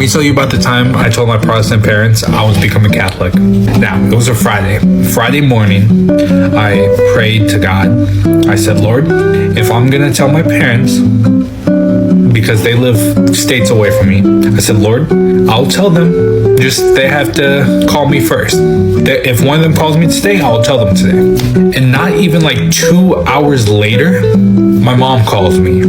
me tell you about the time I told my Protestant parents I was becoming Catholic. Now, it was a Friday. Friday morning, I prayed to God. I said, Lord, if I'm going to tell my parents, because they live states away from me, I said, Lord, I'll tell them. Just they have to call me first. If one of them calls me today, I'll tell them today. And not even like 2 hours later, my mom calls me,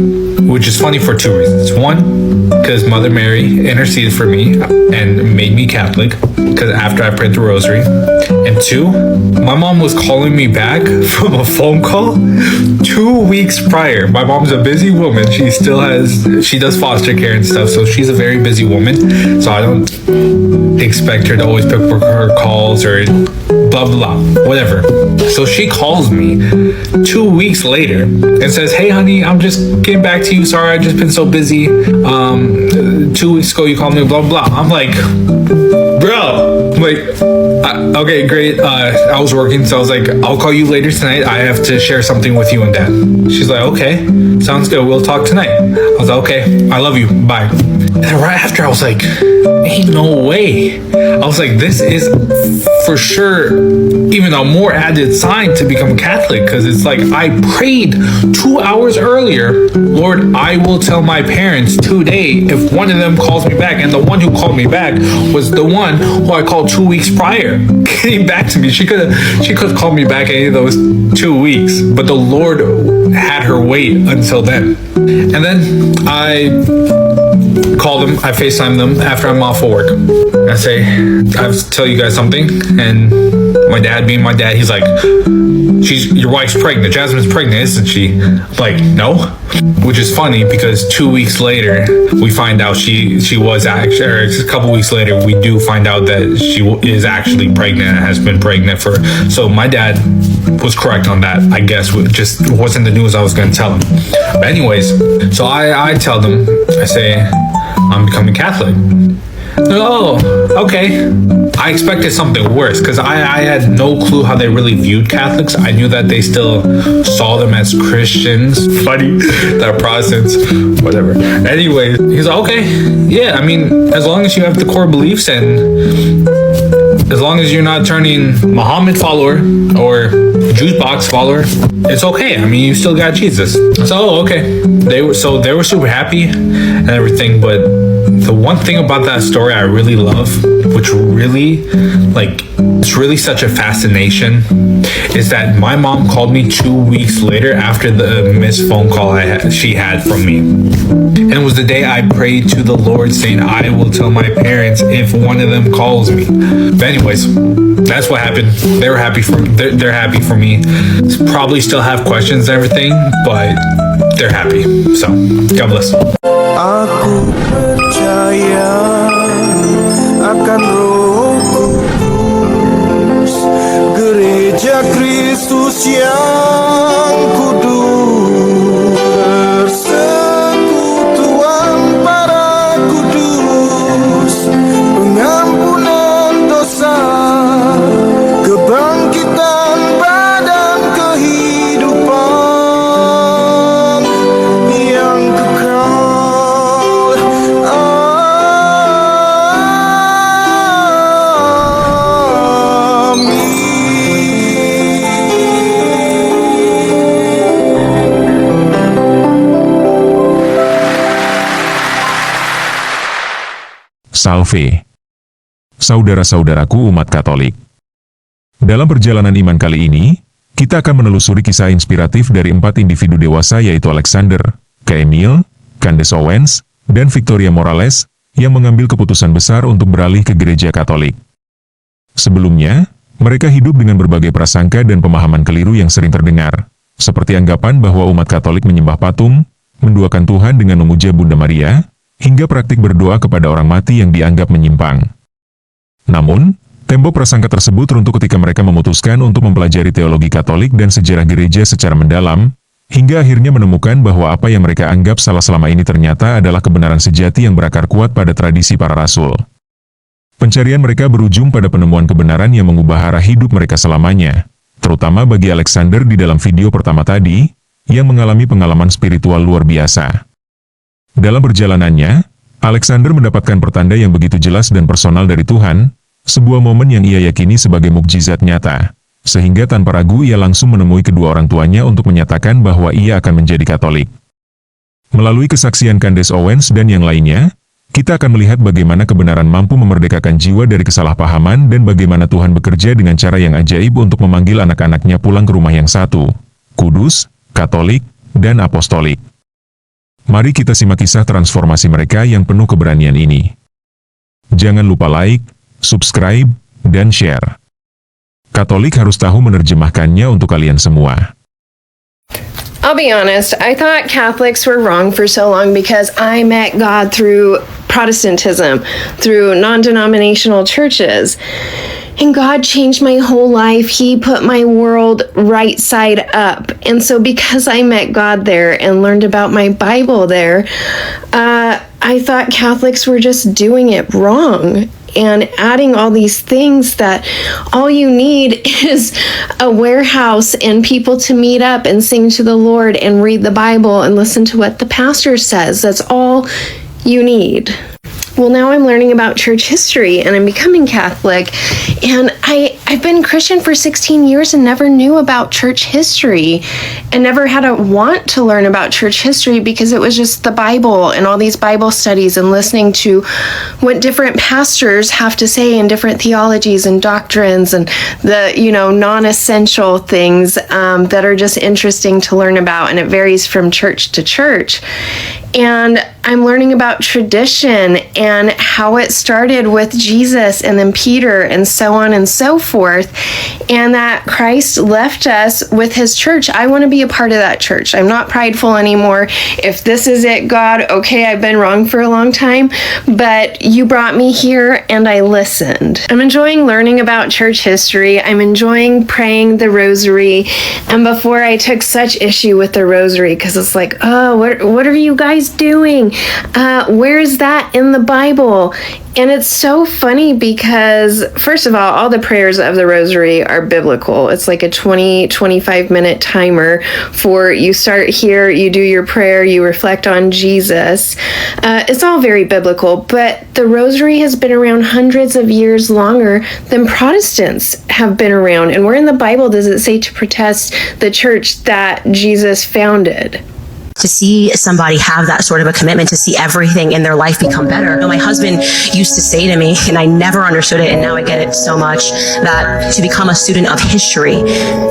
which is funny for two reasons. One, because Mother Mary interceded for me and made me Catholic, because after I prayed the rosary. And two, my mom was calling me back from a phone call 2 weeks prior. My mom's a busy woman. She does foster care and stuff, so she's a very busy woman. So I don't expect her to always pick up her calls or blah, blah, whatever. So she calls me 2 weeks later and says, hey, honey, I'm just getting back to you. Sorry, I've just been so busy. 2 weeks ago, you called me, blah, blah. I'm like, bro, okay, great. I was working, so I was like, I'll call you later tonight. I have to share something with you and Dad. She's like, okay, sounds good. We'll talk tonight. I was like, okay, I love you. Bye. And then right after, I was like, ain't no way. I was like, this is for sure even a more added sign to become Catholic, because it's like I prayed 2 hours earlier, Lord, I will tell my parents today if one of them calls me back. And the one who called me back was the one who I called 2 weeks prior, getting back to me. She could have called me back any of those 2 weeks, but the Lord had her wait until then. And then I call them, I FaceTime them after I'm off of work. I say, I have to tell you guys something. And my dad, being my dad, he's like, your wife's pregnant. Jasmine's pregnant, isn't she? I'm like, no. Which is funny because 2 weeks later, we find out she was actually, or a couple weeks later, we do find out that she is actually pregnant and has been pregnant for, so my dad was correct on that, I guess. It just wasn't the news I was going to tell him. But anyways, so I tell them, I say, I'm becoming Catholic. Oh, okay. I expected something worse because I had no clue how they really viewed Catholics. I knew that they still saw them as Christians. Funny, that Protestants, whatever. Anyway, he's like, okay, yeah, I mean, as long as you have the core beliefs and as long as you're not turning Muhammad follower or juice box follower, it's okay. I mean, you still got Jesus. So, okay. They were super happy and everything, but the one thing about that story I really love, which really, it's really such a fascination, is that my mom called me 2 weeks later after the missed phone call she had from me. And it was the day I prayed to the Lord saying, I will tell my parents if one of them calls me. But anyways, that's what happened. They're happy for me. Probably still have questions and everything, but they're happy. So, God bless. Aku percaya akan Roh Kudus, Gereja Kristus yang kudus, persekutuan para kudus, pengampunan dosa, kebangkitan badan, kehidupan yang kekal. Salve, saudara-saudaraku umat Katolik. Dalam perjalanan iman kali ini, kita akan menelusuri kisah inspiratif dari 4 individu dewasa yaitu Alexander, Cammile, Candace Owens, dan Victoria Morales, yang mengambil keputusan besar untuk beralih ke Gereja Katolik. Sebelumnya, mereka hidup dengan berbagai prasangka dan pemahaman keliru yang sering terdengar, seperti anggapan bahwa umat Katolik menyembah patung, menduakan Tuhan dengan memuja Bunda Maria, hingga praktik berdoa kepada orang mati yang dianggap menyimpang. Namun, tembok prasangka tersebut runtuh ketika mereka memutuskan untuk mempelajari teologi Katolik dan sejarah gereja secara mendalam, hingga akhirnya menemukan bahwa apa yang mereka anggap salah selama ini ternyata adalah kebenaran sejati yang berakar kuat pada tradisi para rasul. Pencarian mereka berujung pada penemuan kebenaran yang mengubah arah hidup mereka selamanya, terutama bagi Alexander di dalam video pertama tadi, yang mengalami pengalaman spiritual luar biasa. Dalam perjalanannya, Alexander mendapatkan pertanda yang begitu jelas dan personal dari Tuhan, sebuah momen yang ia yakini sebagai mukjizat nyata. Sehingga tanpa ragu ia langsung menemui kedua orang tuanya untuk menyatakan bahwa ia akan menjadi Katolik. Melalui kesaksian Candace Owens dan yang lainnya, kita akan melihat bagaimana kebenaran mampu memerdekakan jiwa dari kesalahpahaman dan bagaimana Tuhan bekerja dengan cara yang ajaib untuk memanggil anak-anak-Nya pulang ke rumah yang satu, kudus, Katolik, dan apostolik. Mari kita simak kisah transformasi mereka yang penuh keberanian ini. Jangan lupa like, subscribe, dan share. Katolik harus tahu menerjemahkannya untuk kalian semua. I'll be honest, I thought Catholics were wrong for so long because I met God through Protestantism, through non-denominational churches. And God changed my whole life. He put my world right side up. And so because I met God there and learned about my Bible there, I thought Catholics were just doing it wrong and adding all these things that all you need is a warehouse and people to meet up and sing to the Lord and read the Bible and listen to what the pastor says. That's all you need. Well, now I'm learning about church history and I'm becoming Catholic, and I've been Christian for 16 years and never knew about church history and never had a want to learn about church history because it was just the Bible and all these Bible studies and listening to what different pastors have to say in different theologies and doctrines and the, non-essential things that are just interesting to learn about, and it varies from church to church. And I'm learning about tradition and how it started with Jesus and then Peter and so on and so forth, and that Christ left us with his church. I want to be a part of that church. I'm not prideful anymore. If this is it, God, okay, I've been wrong for a long time, but you brought me here and I listened. I'm enjoying learning about church history. I'm enjoying praying the rosary. And before I took such issue with the rosary because it's like, oh, what are you guys doing? Where is that in the Bible? And it's so funny because, first of all the prayers of the rosary are biblical. It's like a 20-25 minute timer for you start here, you do your prayer, you reflect on Jesus. It's all very biblical, but the rosary has been around hundreds of years longer than Protestants have been around. And where in the Bible does it say to protest the church that Jesus founded? To see somebody have that sort of a commitment to see everything in their life become better. My husband used to say to me, and I never understood it, and now I get it so much, that to become a student of history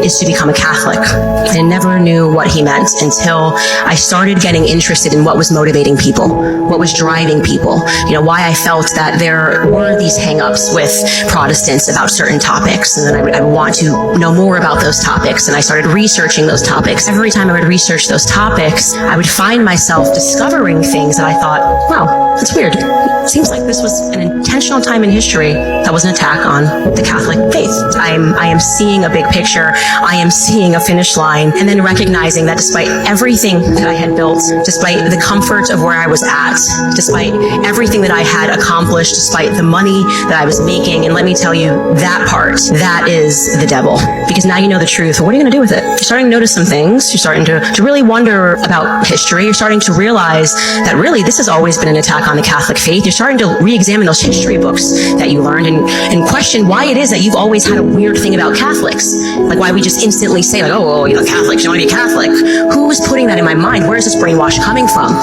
is to become a Catholic. I never knew what he meant until I started getting interested in what was motivating people, what was driving people, why I felt that there were these hang-ups with Protestants about certain topics, and then I would want to know more about those topics, and I started researching those topics. Every time I would research those topics, I would find myself discovering things that I thought, wow, that's weird. It seems like this was an intentional time in history that was an attack on the Catholic faith. I am seeing a big picture. I am seeing a finish line, and then recognizing that despite everything that I had built, despite the comfort of where I was at, despite everything that I had accomplished, despite the money that I was making, and let me tell you, that part, that is the devil. Because now you know the truth. What are you going to do with it? You're starting to notice some things. You're starting to really wonder about history. You're starting to realize that really this has always been an attack on the Catholic faith. You're starting to re-examine those history books that you learned and question why it is that you've always had a weird thing about Catholics. Like why we just instantly say like, oh, Catholics, you want to be a Catholic. Who is putting that in my mind? Where is this brainwash coming from?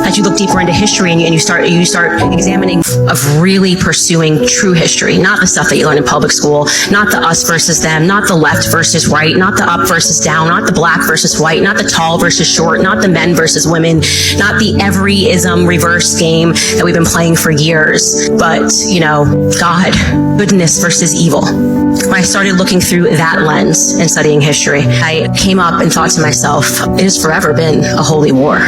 As you look deeper into history and you start examining of really pursuing true history, not the stuff that you learn in public school, not the us versus them, not the left versus right, not the up versus down, not the black versus white, not the tall versus short, not the men versus women, not the every-ism reverse game that we've been playing for years, but, God, goodness versus evil. When I started looking through that lens and studying history, I came up and thought to myself, it has forever been a holy war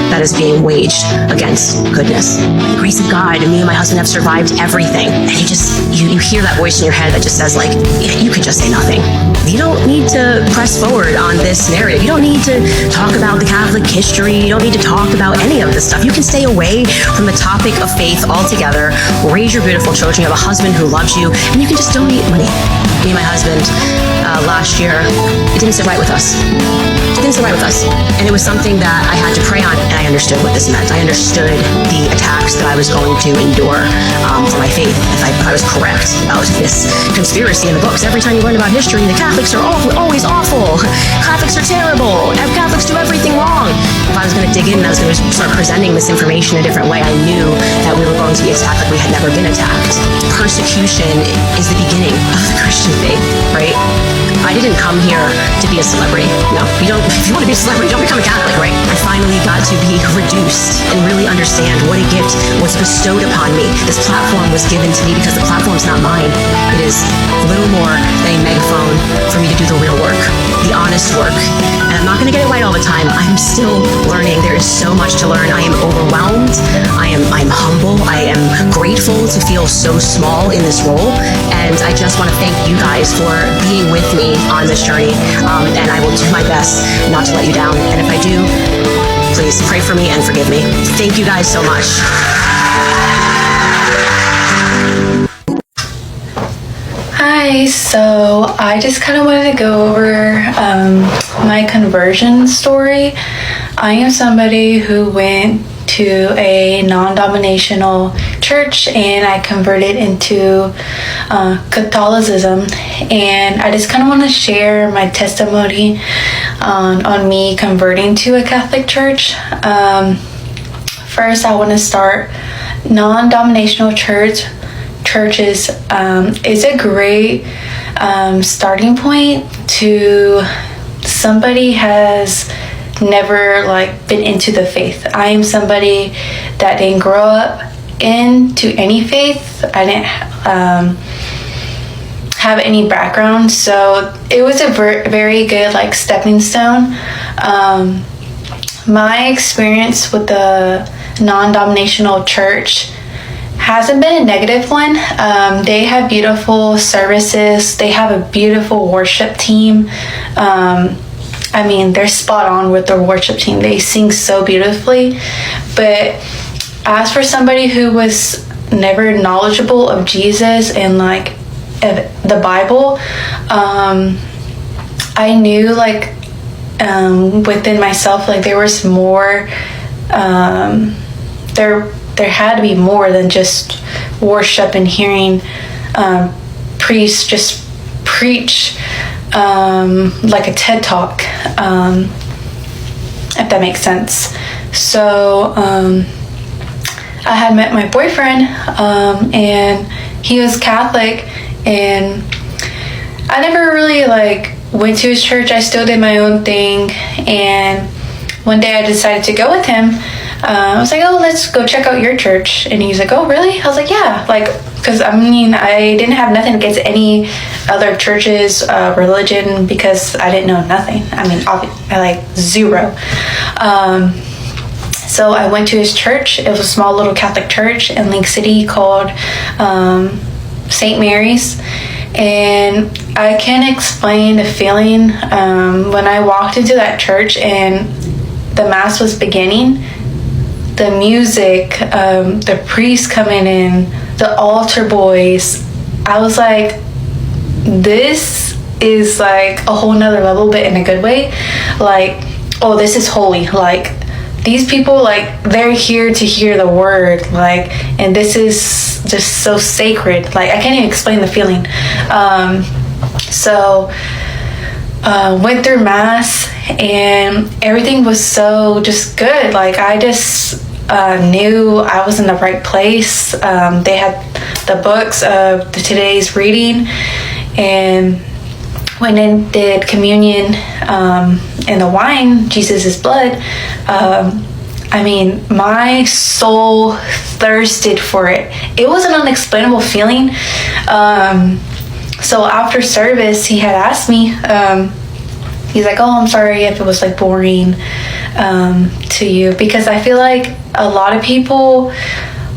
that is being waged against goodness. By the grace of God, me and my husband have survived everything. And you hear that voice in your head that just says like, you could just say nothing. You don't need to press forward on this narrative. You don't need to talk about the Catholic history. You don't need to talk about any of this stuff. You can stay away from the topic of faith altogether. Raise your beautiful children. You have a husband who loves you, and you can just donate money. Me and my husband, last year, it didn't sit right with us. It didn't sit right with us. And it was something that I had to pray on, and I understood what what this meant. I understood the attacks that I was going to endure for my faith. If I was correct about this conspiracy in the books, every time you learn about history, the Catholics are always awful. Catholics are terrible. Catholics do everything wrong. If I was going to dig in and I was going to start presenting this information in a different way, I knew that we were going to be attacked like we had never been attacked. Persecution is the beginning of the Christian faith, right? I didn't come here to be a celebrity. No, if you want to be a celebrity, don't become a Catholic, right? I finally got to be reduced and really understand what a gift was bestowed upon me. This platform was given to me because the platform's not mine. It is little more than a megaphone for me to do the real work, the honest work. And I'm not going to get it right all the time. I'm still learning. There is so much to learn. I am overwhelmed. I'm humble. I am grateful to feel so small in this role. And I just want to thank you guys for being with me on this journey. And I will do my best not to let you down. And if I do, please pray for me and forgive me. Thank you guys so much. Hi, so I just kind of wanted to go over my conversion story. I am somebody who went to a non-denominational church and I converted into Catholicism, and I just kind of want to share my testimony on me converting to a Catholic church. First, I want to start non-denominational churches is a great starting point to somebody has never been into the faith. I am somebody that didn't grow up into any faith. I didn't have any background, so it was a very good stepping stone. My experience with the non-denominational church hasn't been a negative one. They have beautiful services. They have a beautiful worship team. They're spot on with their worship team. They sing so beautifully. But as for somebody who was never knowledgeable of Jesus and of the Bible, I knew within myself there was more. There had to be more than just worship and hearing priests just preach like a TED Talk, if that makes sense. So I had met my boyfriend, and he was Catholic, and I never really went to his church. I still did my own thing, and one day I decided to go with him. I was like, oh, let's go check out your church. And he's like, oh, really? I was like, yeah. Because I didn't have nothing against any other churches, religion, because I didn't know nothing. I zero. So I went to his church. It was a small little Catholic church in Lake City called St. Mary's. And I can't explain the feeling when I walked into that church and the Mass was beginning. The music, the priest coming in, the altar boys, I was like, this is a whole nother level, but in a good way. Oh, this is holy. These people, they're here to hear the word, and this is just so sacred. I can't even explain the feeling. So went through Mass, and everything was so just good. I just knew I was in the right place. They had the books of today's reading, and when they did communion and the wine, Jesus' blood, my soul thirsted for it. It was an unexplainable feeling. So after service, he had asked me, he's like, oh, I'm sorry if it was boring to you, because I feel like a lot of people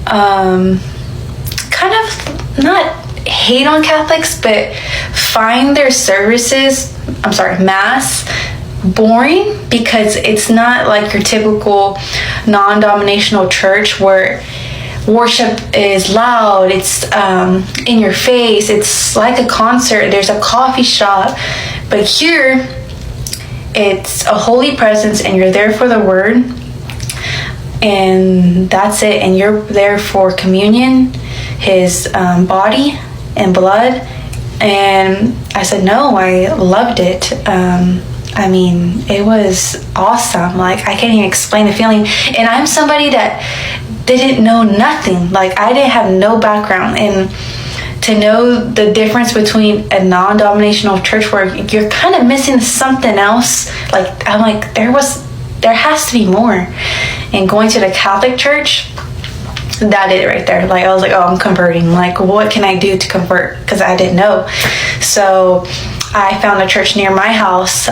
kind of not hate on Catholics, but find their Mass boring, because it's not your typical non-denominational church where worship is loud, it's in your face, it's like a concert, there's a coffee shop. But here it's a holy presence and you're there for the word. and that's it, and you're there for communion, his body and blood. And I said, no, I loved it. I mean, it was awesome. Like, I can't even explain the feeling. And I'm somebody that didn't know nothing. Like, I didn't have no background. And to know the difference between a non-denominational church where you're kind of missing something else, like, I'm like, there has to be more. And going to the Catholic Church, that did it right there. Like, I was like, oh, I'm converting. Like, what can I do to convert? Because I didn't know. So I found a church near my house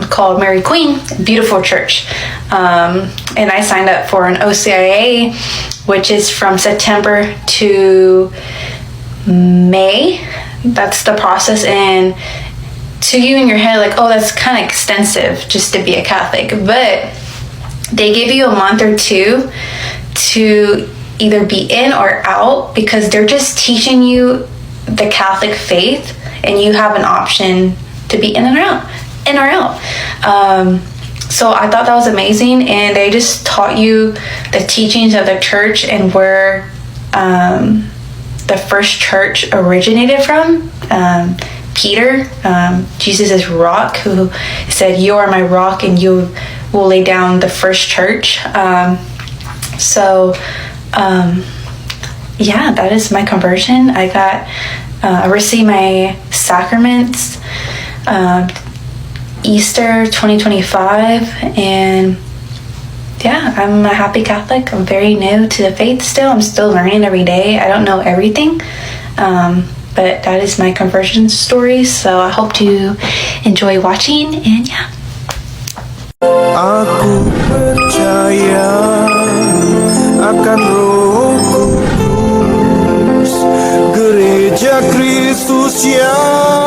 called Mary Queen, beautiful church. And I signed up for an OCIA, which is from September to May. That's the process. And to you in your head, like, oh, that's kind of extensive just to be a Catholic. But they give you a month or two to either be in or out, because they're just teaching you the Catholic faith, and you have an option to be in or out. So I thought that was amazing, and they just taught you the teachings of the church and where the first church originated from. Peter, Jesus' rock, who said, you are my rock and you will lay down the first church. Yeah, that is my conversion. I received my sacraments Easter 2025, and yeah, I'm a happy Catholic. I'm very new to the faith still. I'm still learning every day. I don't know everything, but that is my conversion story. So I hope to enjoy watching, and yeah. Aku percaya akan Roh Kudus, Gereja Kristus yang